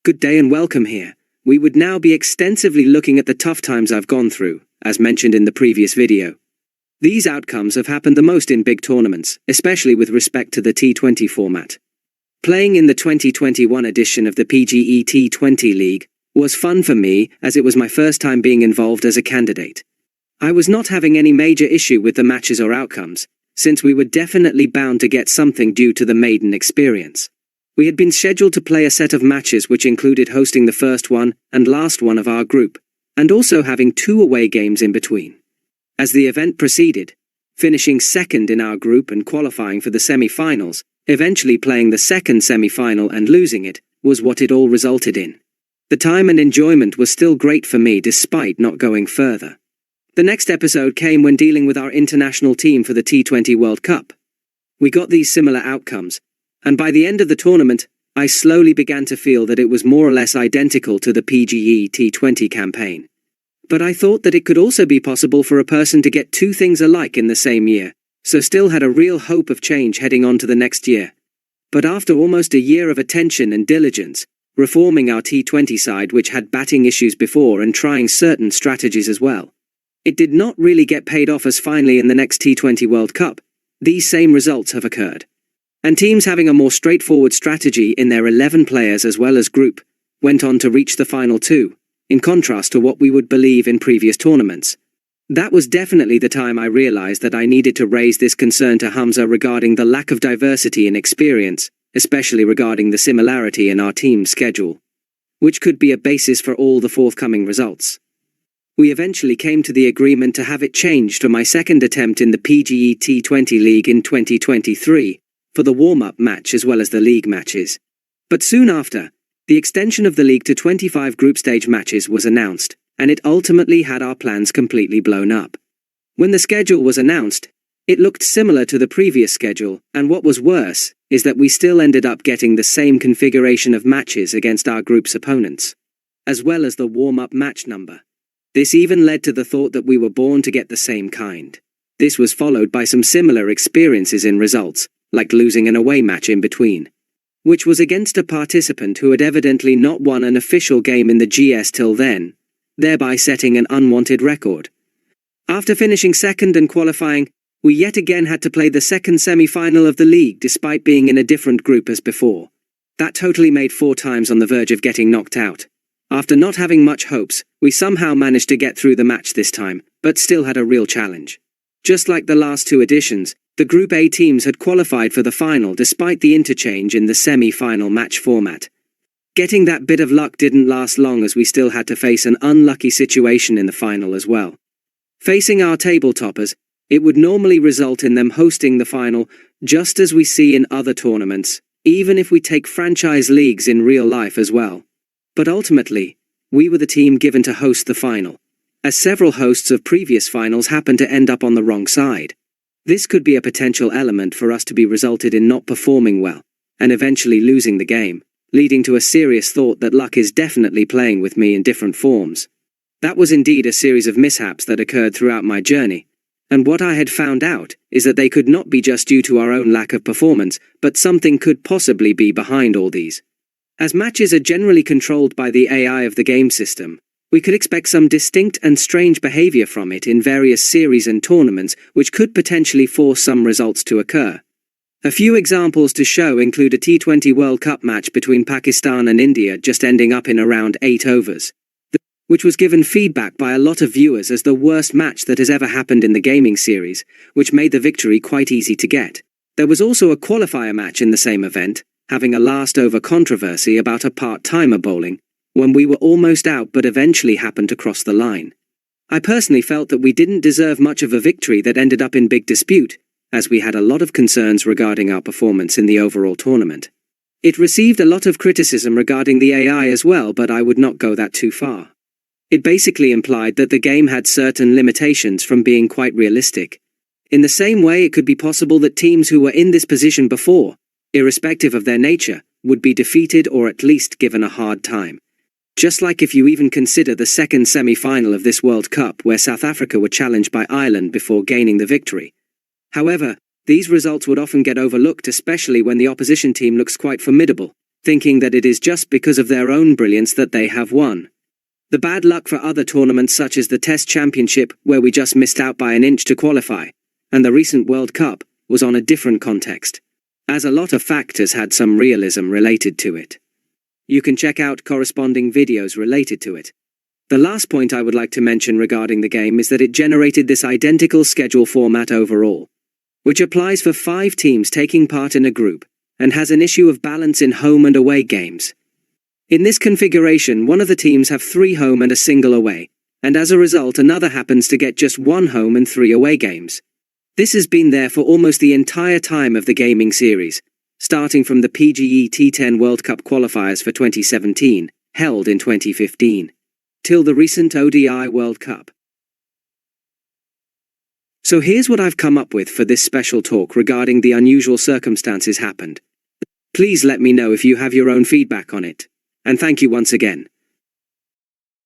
Good day and welcome here. We would now be extensively looking at the tough times I've gone through, as mentioned in the previous video. These outcomes have happened the most in big tournaments, especially with respect to the T20 format. Playing in the 2021 edition of the PGE T20 League was fun for me, as it was my first time being involved as a candidate. I was not having any major issue with the matches or outcomes, since we were definitely bound to get something due to the maiden experience. We had been scheduled to play a set of matches which included hosting the first one and last one of our group, and also having 2 away games in between. As the event proceeded, finishing second in our group and qualifying for the semi-finals, eventually playing the second semi-final and losing it, was what it all resulted in. The time and enjoyment was still great for me despite not going further. The next episode came when dealing with our international team for the T20 World Cup. We got these similar outcomes, and by the end of the tournament, I slowly began to feel that it was more or less identical to the PGE T20 campaign. But I thought that it could also be possible for a person to get 2 things alike in the same year, so still had a real hope of change heading on to the next year. But after almost a year of attention and diligence, reforming our T20 side which had batting issues before and trying certain strategies as well, it did not really get paid off as finally in the next T20 World Cup, these same results have occurred. And teams having a more straightforward strategy in their 11 players as well as group, went on to reach the final 2, in contrast to what we would believe in previous tournaments. That was definitely the time I realized that I needed to raise this concern to Hamza regarding the lack of diversity in experience, especially regarding the similarity in our team's schedule, which could be a basis for all the forthcoming results. We eventually came to the agreement to have it changed for my second attempt in the PGE T20 League in 2023, for the warm-up match as well as the league matches. But soon after, the extension of the league to 25 group stage matches was announced, and it ultimately had our plans completely blown up. When the schedule was announced, it looked similar to the previous schedule, and what was worse, is that we still ended up getting the same configuration of matches against our group's opponents, as well as the warm-up match number. This even led to the thought that we were born to get the same kind. This was followed by some similar experiences in results, like losing an away match in between, which was against a participant who had evidently not won an official game in the GS till then, thereby setting an unwanted record. After finishing second and qualifying, we yet again had to play the second semi-final of the league despite being in a different group as before. That totally made 4 times on the verge of getting knocked out. After not having much hopes, we somehow managed to get through the match this time, but still had a real challenge. Just like the last 2 editions, the Group A teams had qualified for the final despite the interchange in the semi-final match format. Getting that bit of luck didn't last long as we still had to face an unlucky situation in the final as well. Facing our table toppers, it would normally result in them hosting the final, just as we see in other tournaments, even if we take franchise leagues in real life as well. But ultimately, we were the team given to host the final, as several hosts of previous finals happened to end up on the wrong side. This could be a potential element for us to be resulted in not performing well, and eventually losing the game, leading to a serious thought that luck is definitely playing with me in different forms. That was indeed a series of mishaps that occurred throughout my journey, and what I had found out is that they could not be just due to our own lack of performance, but something could possibly be behind all these. As matches are generally controlled by the AI of the game system, we could expect some distinct and strange behavior from it in various series and tournaments which could potentially force some results to occur. A few examples to show include a T20 World Cup match between Pakistan and India just ending up in around 8 overs, which was given feedback by a lot of viewers as the worst match that has ever happened in the gaming series, which made the victory quite easy to get. There was also a qualifier match in the same event, having a last over controversy about a part-timer bowling, when we were almost out but eventually happened to cross the line. I personally felt that we didn't deserve much of a victory that ended up in big dispute, as we had a lot of concerns regarding our performance in the overall tournament. It received a lot of criticism regarding the AI as well, but I would not go that too far. It basically implied that the game had certain limitations from being quite realistic. In the same way, it could be possible that teams who were in this position before, irrespective of their nature, would be defeated or at least given a hard time. Just like if you even consider the second semi-final of this World Cup where South Africa were challenged by Ireland before gaining the victory. However, these results would often get overlooked, especially when the opposition team looks quite formidable. thinking that it is just because of their own brilliance that they have won. The bad luck for other tournaments such as the Test Championship, where we just missed out by an inch to qualify, and the recent World Cup, was on a different context, as a lot of factors had some realism related to it. You can check out corresponding videos related to it. The last point I would like to mention regarding the game is that it generated this identical schedule format overall, which applies for 5 teams taking part in a group, and has an issue of balance in home and away games. In this configuration, one of the teams have 3 home and a single away, and as a result another happens to get just 1 home and 3 away games. This has been there for almost the entire time of the gaming series, starting from the PGE T10 World Cup qualifiers for 2017, held in 2015, till the recent ODI World Cup. So here's what I've come up with for this special talk regarding the unusual circumstances happened. Please let me know if you have your own feedback on it. And thank you once again.